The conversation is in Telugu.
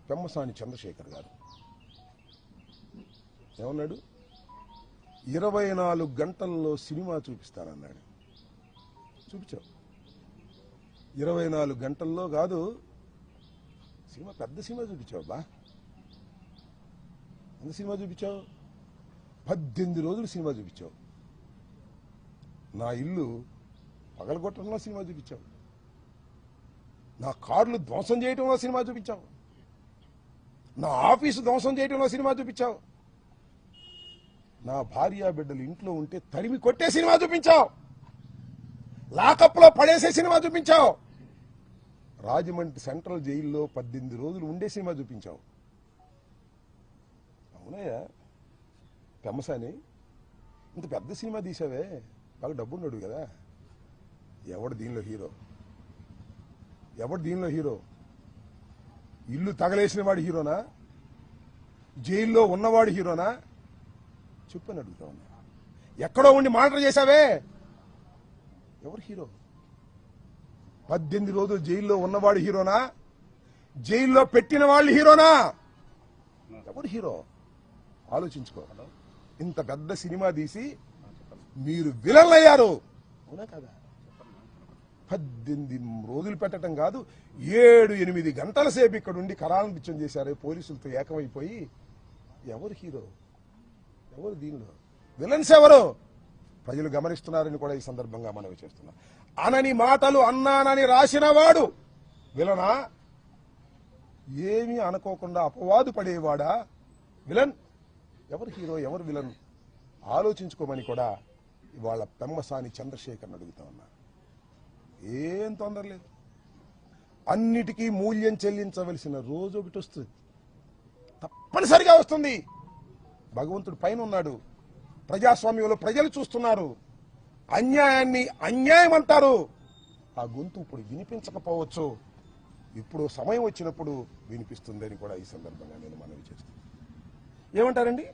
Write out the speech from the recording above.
పెమ్మసాని చంద్రశేఖర్ గారు ఏమన్నాడు? 24 గంటల్లో సినిమా చూపిస్తానన్నాడు. చూపించావు. 24 గంటల్లో కాదు, సినిమా పెద్ద సినిమా చూపించావు. ఎంత సినిమా చూపించావు? 18 రోజులు సినిమా చూపించావు. నా ఇల్లు పగలగొట్టడంలో సినిమా చూపించావు. నా కార్లు ధ్వంసం చేయటంలో సినిమా చూపించావు. నా ఆఫీసు ధ్వంసం చేయటంలో సినిమా చూపించావు. నా భార్య బిడ్డలు ఇంట్లో ఉంటే తరిమి కొట్టే సినిమా చూపించావు. లాకప్లో పడేసే సినిమా చూపించావు. రాజమండ్రి సెంట్రల్ జైల్లో 18 రోజులు ఉండే సినిమా చూపించావు. అవునయ్యా పెమ్మసాని, ఇంత పెద్ద సినిమా తీసావే, బాగా డబ్బున్నాడు కదా. ఎవడు దీనిలో హీరో? ఎవడు దీనిలో హీరో? ఇల్లు తగలేసిన వాడు హీరోనా? జైల్లో ఉన్నవాడు హీరోనా? చెప్పని అడుగుతా ఉన్నా. ఎక్కడో ఉండి మానిటర్ చేశావే, ఎవరు హీరో? 18 రోజులు జైల్లో ఉన్నవాడు హీరోనా? జైల్లో పెట్టిన వాళ్ళు హీరోనా? ఎవరు హీరో? ఆలోచించుకో. ఇంత పెద్ద సినిమా తీసి మీరు విలన్లు అయ్యారు, అవునా కదా? 18 రోజులు పెట్టడం కాదు, 7-8 గంటల సేపు ఇక్కడ ఉండి కరాల నృత్యం చేశారు పోలీసులతో ఏకమైపోయి. ఎవరు హీరో? ఎవరు దీనిలో విలన్స్? ఎవరు? ప్రజలు గమనిస్తున్నారని కూడా ఈ సందర్భంగా మనవి చేస్తున్నా. అనని మాటలు అన్నానని రాసిన వాడు విలనా? ఏమీ అనుకోకుండా అపవాదు పడేవాడా విలన్? ఎవరు హీరో? ఎవరు విలన్? ఆలోచించుకోమని కూడా ఇవాళ పెమ్మసాని చంద్రశేఖర్ని అడుగుతా ఉన్నా. ఏం తొందర లేదు. అన్నిటికీ మూల్యం చెల్లించవలసిన రోజు ఒకటి వస్తుంది, తప్పనిసరిగా వస్తుంది. భగవంతుడు పైన ఉన్నాడు. ప్రజాస్వామ్యంలో ప్రజలు చూస్తున్నారు. అన్యాయాన్ని అన్యాయం అంటారు. ఆ గొంతు ఇప్పుడు వినిపించకపోవచ్చు, ఇప్పుడు సమయం వచ్చినప్పుడు వినిపిస్తుందని కూడా ఈ సందర్భంగా నేను మనవి చేస్తాను. ఏమంటారండి?